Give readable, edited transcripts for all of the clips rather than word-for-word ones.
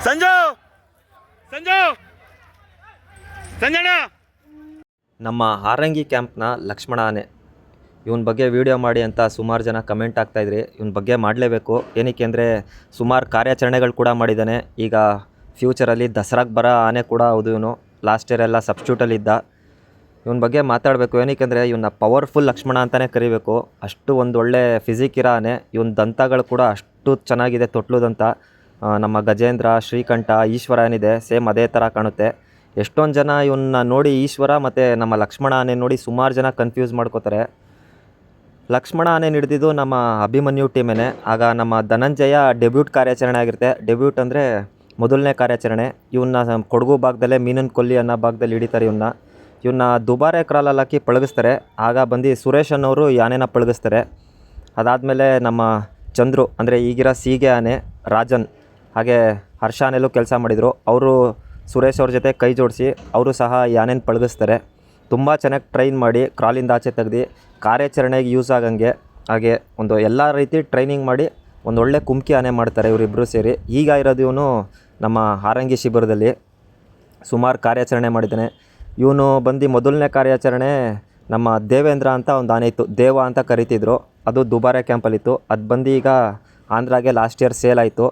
ಸಂಜು ಸಂಜು ಸಂಜಣ್ಣ. ನಮ್ಮ ಹಾರಂಗಿ ಕ್ಯಾಂಪ್ನ ಲಕ್ಷ್ಮಣ ಆನೆ, ಇವನ ಬಗ್ಗೆ ವೀಡಿಯೋ ಮಾಡಿ ಅಂತ ಸುಮಾರು ಜನ ಕಮೆಂಟ್ ಆಗ್ತಾಯಿದ್ರಿ. ಇವನ ಬಗ್ಗೆ ಮಾಡಲೇಬೇಕು. ಏನಕ್ಕೆ ಅಂದರೆ ಸುಮಾರು ಕಾರ್ಯಾಚರಣೆಗಳು ಕೂಡ ಮಾಡಿದ್ದಾನೆ. ಈಗ ಫ್ಯೂಚರಲ್ಲಿ ದಸರಾಗೆ ಬರೋ ಆನೆ ಕೂಡ ಹೌದು. ಇವನು ಲಾಸ್ಟ್ ಇಯರ್ ಎಲ್ಲ ಸಬ್ಸ್ಟ್ಯೂಟಲ್ಲಿದ್ದ. ಇವನ ಬಗ್ಗೆ ಮಾತಾಡಬೇಕು. ಏನಕ್ಕೆ ಇವನ್ನ ಪವರ್ಫುಲ್ ಲಕ್ಷ್ಮಣ ಅಂತಲೇ ಕರಿಬೇಕು. ಅಷ್ಟು ಒಂದು ಒಳ್ಳೆ ಫಿಸಿಕ್ ಇರೋ ಆನೆ. ಇವನ ದಂತಗಳು ಕೂಡ ಅಷ್ಟು ಚೆನ್ನಾಗಿದೆ. ತೊಟ್ಲು ದಂತ. ನಮ್ಮ ಗಜೇಂದ್ರ, ಶ್ರೀಕಂಠ, ಈಶ್ವರ ಏನಿದೆ ಸೇಮ್ ಅದೇ ಥರ ಕಾಣುತ್ತೆ. ಎಷ್ಟೊಂದು ಜನ ಇವನ್ನ ನೋಡಿ ಈಶ್ವರ ಮತ್ತು ನಮ್ಮ ಲಕ್ಷ್ಮಣ ಆನೆ ನೋಡಿ ಸುಮಾರು ಜನ ಕನ್ಫ್ಯೂಸ್ ಮಾಡ್ಕೋತಾರೆ. ಲಕ್ಷ್ಮಣ ಆನೆ ಹಿಡಿದಿದ್ದು ನಮ್ಮ ಅಭಿಮನ್ಯು ಟೀಮೇನೆ. ಆಗ ನಮ್ಮ ಧನಂಜಯ ಡೆಬ್ಯೂಟ್ ಕಾರ್ಯಾಚರಣೆ ಆಗಿರುತ್ತೆ. ಡೆಬ್ಯೂಟ್ ಅಂದರೆ ಮೊದಲನೇ ಕಾರ್ಯಾಚರಣೆ. ಇವನ್ನ ಕೊಡಗು ಭಾಗದಲ್ಲೇ ಮೀನನ ಕೊಲ್ಲಿ ಅನ್ನೋ ಭಾಗದಲ್ಲಿ ಹಿಡಿತಾರೆ. ಇವನ್ನ ದುಬಾರೆ ಕ್ರಾಲಲ್ಲಿ ಹಾಕಿ ಪಳಗಿಸ್ತಾರೆ. ಆಗ ಬಂದು ಸುರೇಶ್ ಅನ್ನೋರು ಈ ಆನೆನ ಪಳಗಿಸ್ತಾರೆ. ಅದಾದಮೇಲೆ ನಮ್ಮ ಚಂದ್ರು ಅಂದರೆ ಈಗಿರೋ ಸೀಗೆ ಆನೆ ರಾಜನ್, ಹಾಗೆ ಹರ್ಷ ಆನೆಲ್ಲೂ ಕೆಲಸ ಮಾಡಿದರು. ಅವರು ಸುರೇಶ್ ಅವ್ರ ಜೊತೆ ಕೈ ಜೋಡಿಸಿ ಅವರು ಸಹ ಈ ಆನೆನ ಪಳಗಿಸ್ತಾರೆ. ತುಂಬ ಚೆನ್ನಾಗಿ ಟ್ರೈನ್ ಮಾಡಿ ಕ್ರಾಲಿಂದ ಆಚೆ ತೆಗ್ದು ಕಾರ್ಯಾಚರಣೆಗೆ ಯೂಸ್ ಆಗಂಗೆ ಹಾಗೆ ಒಂದು ಎಲ್ಲ ರೀತಿ ಟ್ರೈನಿಂಗ್ ಮಾಡಿ ಒಂದು ಒಳ್ಳೆ ಕುಮ್ಕಿ ಆನೆ ಮಾಡ್ತಾರೆ ಇವರಿಬ್ಬರು ಸೇರಿ. ಈಗ ಇರೋದು ಇವನು ನಮ್ಮ ಹಾರಂಗಿ ಶಿಬಿರದಲ್ಲಿ ಸುಮಾರು ಕಾರ್ಯಾಚರಣೆ ಮಾಡಿದ್ದಾನೆ. ಇವನು ಬಂದು ಮೊದಲನೇ ಕಾರ್ಯಾಚರಣೆ ನಮ್ಮ ದೇವೇಂದ್ರ ಅಂತ ಒಂದು ಆನೆ ಇತ್ತು, ದೇವ ಅಂತ ಕರಿತಿದ್ರು. ಅದು ದುಬಾರೆ ಕ್ಯಾಂಪಲ್ಲಿತ್ತು. ಅದು ಬಂದು ಈಗ ಆಂಧ್ರಾಗೆ ಲಾಸ್ಟ್ ಇಯರ್ ಸೇಲ್ ಆಯಿತು.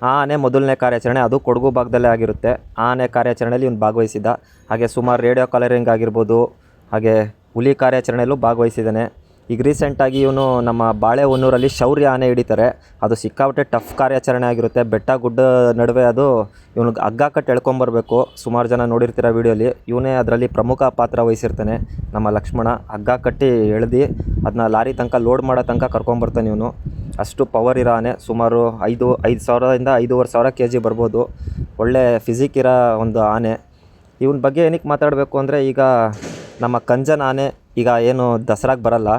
ಆ ಆನೆ ಮೊದಲನೇ ಕಾರ್ಯಾಚರಣೆ, ಅದು ಕೊಡಗು ಭಾಗದಲ್ಲೇ ಆಗಿರುತ್ತೆ. ಆ ಆನೆ ಕಾರ್ಯಾಚರಣೆಯಲ್ಲಿ ಇವನು ಭಾಗವಹಿಸಿದ್ದ. ಹಾಗೆ ಸುಮಾರು ರೇಡಿಯೋ ಕಾಲರಿಂಗ್ ಆಗಿರ್ಬೋದು, ಹಾಗೆ ಹುಲಿ ಕಾರ್ಯಾಚರಣೆಯಲ್ಲೂ ಭಾಗವಹಿಸಿದ್ದಾನೆ. ಈಗ ರೀಸೆಂಟಾಗಿ ಇವನು ನಮ್ಮ ಬಾಳೆಹೊನ್ನೂರಲ್ಲಿ ಶೌರ್ಯ ಆನೆ ಹಿಡಿತಾರೆ. ಅದು ಸಿಕ್ಕಾಪಟ್ಟೆ ಟಫ್ ಕಾರ್ಯಾಚರಣೆ ಆಗಿರುತ್ತೆ. ಬೆಟ್ಟ ಗುಡ್ಡ ನಡುವೆ ಅದು ಇವನಿಗೆ ಹಗ್ಗ ಕಟ್ಟಿ ಎಳ್ಕೊಂಬರ್ಬೇಕು. ಸುಮಾರು ಜನ ನೋಡಿರ್ತೀರ ವೀಡಿಯೋಲಿ. ಇವನೇ ಅದರಲ್ಲಿ ಪ್ರಮುಖ ಪಾತ್ರ ವಹಿಸಿರ್ತಾನೆ. ನಮ್ಮ ಲಕ್ಷ್ಮಣ ಹಗ್ಗ ಕಟ್ಟಿ ಎಳ್ದು ಅದನ್ನ ಲಾರಿ ತನಕ ಲೋಡ್ ಮಾಡೋ ತನಕ ಕರ್ಕೊಂಬರ್ತಾನೆ ಇವನು. ಅಷ್ಟು ಪವರ್ ಇರೋ ಆನೆ. ಸುಮಾರು 5,000ದಿಂದ 5,500 kg ಬರ್ಬೋದು. ಒಳ್ಳೆ ಫಿಸಿಕ್ ಇರೋ ಒಂದು ಆನೆ. ಇವನ ಬಗ್ಗೆ ಏನಕ್ಕೆ ಮಾತಾಡಬೇಕು ಅಂದರೆ, ಈಗ ನಮ್ಮ ಕಂಜನ್ ಆನೆ ಈಗ ಏನು ದಸರಾಗೆ ಬರಲ್ಲ,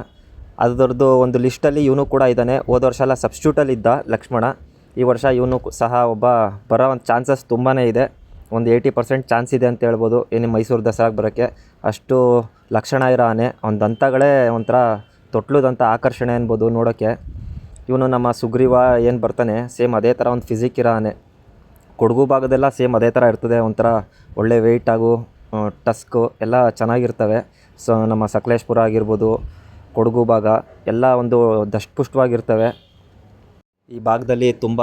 ಅದರದ್ದು ಒಂದು ಲಿಸ್ಟಲ್ಲಿ ಇವನು ಕೂಡ ಇದ್ದಾನೆ. ಹೋದ ವರ್ಷ ಎಲ್ಲ ಸಬ್ಸ್ಟ್ಯೂಟಲ್ಲಿದ್ದ ಲಕ್ಷ್ಮಣ. ಈ ವರ್ಷ ಇವನು ಸಹ ಬರೋ ಒಂದು ಚಾನ್ಸಸ್ ತುಂಬಾ ಇದೆ. ಒಂದು 80% ಚಾನ್ಸ್ ಇದೆ ಅಂತ ಹೇಳ್ಬೋದು ಏನು ಮೈಸೂರು ದಸರಾಗೆ ಬರೋಕ್ಕೆ. ಅಷ್ಟು ಲಕ್ಷಣ ಇರೋ ಆನೆ. ಅವನ ದಂತಗಳೇ ಒಂಥರ ತೊಟ್ಲುದಂತ ಆಕರ್ಷಣೆ ಅನ್ಬೋದು ನೋಡೋಕ್ಕೆ. ಇವನು ನಮ್ಮ ಸುಗ್ರೀವ ಏನು ಬರ್ತಾನೆ ಸೇಮ್ ಅದೇ ಥರ ಒಂದು ಫಿಸಿಕ್ ಇರೋ ಆನೆ. ಕೊಡಗು ಭಾಗದೆಲ್ಲ ಸೇಮ್ ಅದೇ ಥರ ಇರ್ತದೆ. ಒಂಥರ ಒಳ್ಳೆ ವೆಯ್ಟಾಗು ಟಸ್ಕು ಎಲ್ಲ ಚೆನ್ನಾಗಿರ್ತವೆ. ಸೊ ನಮ್ಮ ಸಕಲೇಶ್ಪುರ ಆಗಿರ್ಬೋದು, ಕೊಡಗು ಭಾಗ ಎಲ್ಲ ಒಂದು ದಷ್ಟಪುಷ್ಟವಾಗಿರ್ತವೆ. ಈ ಭಾಗದಲ್ಲಿ ತುಂಬ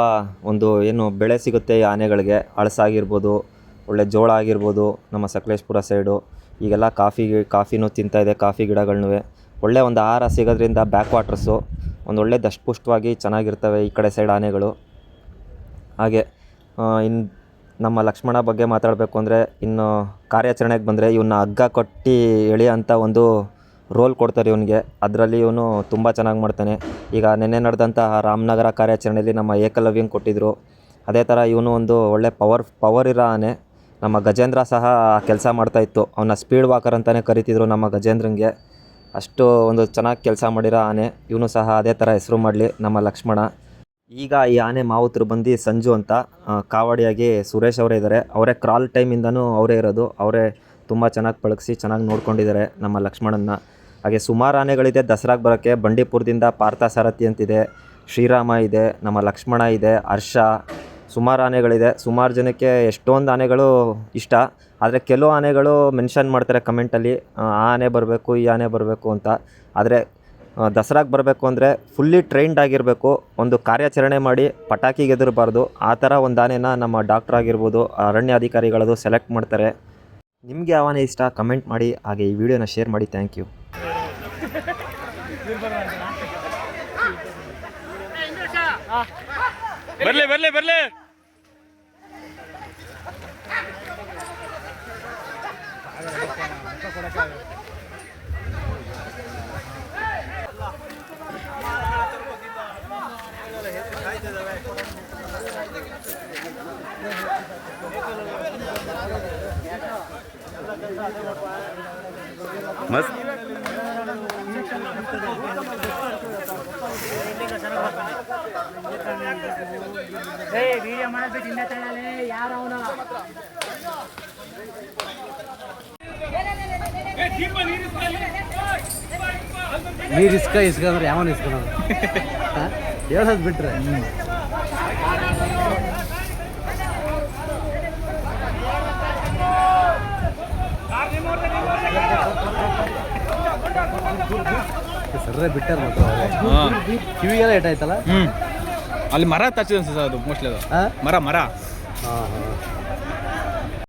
ಒಂದು ಏನು ಬೆಳೆ ಸಿಗುತ್ತೆ ಈ ಆನೆಗಳಿಗೆ. ಅಳಸಾಗಿರ್ಬೋದು, ಒಳ್ಳೆ ಜೋಳ ಆಗಿರ್ಬೋದು. ನಮ್ಮ ಸಕಲೇಶ್ಪುರ ಸೈಡು ಈಗೆಲ್ಲ ಕಾಫಿನೂ ತಿಂತಾಯಿದೆ, ಕಾಫಿ ಗಿಡಗಳನ್ನೂ. ಒಳ್ಳೆ ಒಂದು ಆಹಾರ ಸಿಗೋದ್ರಿಂದ ಬ್ಯಾಕ್ ವಾಟ್ರಸ್ಸು ಒಂದು ಒಳ್ಳೆ ದಷ್ಟಪುಷ್ಟವಾಗಿ ಚೆನ್ನಾಗಿರ್ತವೆ ಈ ಕಡೆ ಸೈಡ್ ಆನೆಗಳು. ಹಾಗೆ ಇನ್ನು ನಮ್ಮ ಲಕ್ಷ್ಮಣ ಬಗ್ಗೆ ಮಾತಾಡಬೇಕು ಅಂದರೆ, ಇನ್ನು ಕಾರ್ಯಾಚರಣೆಗೆ ಬಂದರೆ ಇವನ್ನ ಹಗ್ಗ ಕಟ್ಟಿ ಎಳೆಯೋಂಥ ಒಂದು ರೋಲ್ ಕೊಡ್ತಾರೆ ಇವನಿಗೆ. ಅದರಲ್ಲಿ ಇವನು ತುಂಬ ಚೆನ್ನಾಗಿ ಮಾಡ್ತಾನೆ. ಈಗ ನೆನ್ನೆ ನಡೆದಂತಹ ರಾಮನಗರ ಕಾರ್ಯಾಚರಣೆಯಲ್ಲಿ ನಮ್ಮ ಏಕಲವ್ಯಂಗೆ ಕೊಟ್ಟಿದ್ದರು. ಅದೇ ಥರ ಇವನು ಒಂದು ಒಳ್ಳೆ ಪವರ್ ಇರೋ ಆನೆ. ನಮ್ಮ ಗಜೇಂದ್ರ ಸಹ ಕೆಲಸ ಮಾಡ್ತಾಯಿತ್ತು. ಅವನ್ನ ಸ್ಪೀಡ್ ವಾಕರ್ ಅಂತಲೇ ಕರಿತಿದ್ರು ನಮ್ಮ ಗಜೇಂದ್ರಂಗೆ. ಅಷ್ಟು ಒಂದು ಚೆನ್ನಾಗಿ ಕೆಲಸ ಮಾಡಿರೋ ಆನೆ. ಇವನು ಸಹ ಅದೇ ಥರ ಹೆಸರು ಮಾಡಲಿ ನಮ್ಮ ಲಕ್ಷ್ಮಣ. ಈಗ ಈ ಆನೆ ಮಾವುತರು ಬಂದು ಸಂಜು ಅಂತ ಕಾವಡಿಯಾಗಿ ಸುರೇಶ್ ಅವರೇ ಇದ್ದಾರೆ. ಅವರೇ ಕ್ರಾಲ್ ಟೈಮಿಂದನೂ ಅವರೇ ಇರೋದು. ಅವರೇ ತುಂಬ ಚೆನ್ನಾಗಿ ಪಳಗಿಸಿ ಚೆನ್ನಾಗಿ ನೋಡ್ಕೊಂಡಿದ್ದಾರೆ ನಮ್ಮ ಲಕ್ಷ್ಮಣನ್ನ. ಹಾಗೆ ಸುಮಾರು ಆನೆಗಳಿದೆ ದಸರಾಗೆ ಬರೋಕ್ಕೆ. ಬಂಡೀಪುರದಿಂದ ಪಾರ್ಥ ಸಾರಥಿ ಅಂತಿದೆ, ಶ್ರೀರಾಮ ಇದೆ, ನಮ್ಮ ಲಕ್ಷ್ಮಣ ಇದೆ, ಹರ್ಷ, ಸುಮಾರು ಆನೆಗಳಿದೆ. ಸುಮಾರು ಜನಕ್ಕೆ ಎಷ್ಟೊಂದು ಆನೆಗಳು ಇಷ್ಟ. ಆದರೆ ಕೆಲವು ಆನೆಗಳು ಮೆನ್ಷನ್ ಮಾಡ್ತಾರೆ ಕಮೆಂಟಲ್ಲಿ, ಆ ಆನೆ ಬರಬೇಕು, ಈ ಆನೆ ಬರಬೇಕು ಅಂತ. ಆದರೆ ದಸರಾಗೆ ಬರಬೇಕು ಅಂದರೆ ಫುಲ್ಲಿ ಟ್ರೈನ್ಡ್ ಆಗಿರಬೇಕು. ಒಂದು ಕಾರ್ಯಾಚರಣೆ ಮಾಡಿ ಪಟಾಕಿಗೆ ಎದುರಬಾರ್ದು. ಆ ಥರ ಒಂದು ಆನೆನ ನಮ್ಮ ಡಾಕ್ಟ್ರ್ ಆಗಿರ್ಬೋದು, ಅರಣ್ಯಾಧಿಕಾರಿಗಳದು ಸೆಲೆಕ್ಟ್ ಮಾಡ್ತಾರೆ. ನಿಮಗೆ ಯಾವ ಆನೆ ಇಷ್ಟ ಕಮೆಂಟ್ ಮಾಡಿ. ಹಾಗೆ ಈ ವಿಡಿಯೋನ ಶೇರ್ ಮಾಡಿ. Thank you. ಬರ್ಲಿ ಬರ್ಲಿ ಬರ್ಲಿ. ಮಸ್ತ್ ವಿಡಿಯೋ ಮಾಡೋದು ಚಿನ್ನ ತಳ್ಳಲೆ ಯಾರು ಅವನು. ನೀರು ಇಸ್ಕ ಅಂದ್ರೆ ಯಾವನು ಇಸ್ಕೊಳೋದು ಹೇಳೋದು ಬಿಟ್ರೆ ಸರ್ರೆ ಬಿಟ್ಟಾರ ಮಾತ್ರ ಹಾಂ ಕಿವಿಗೆಲ್ಲ ಏಟಾಯ್ತಲ್ಲ. ಅಲ್ಲಿ ಮರ ತಚ್ಚಿದೆ ಸರ್ ಅದು ಮೋಸ್ಟ್ಲಿ ಅದು ಹಾಂ ಮರ ಹಾಂ ಹಾಂ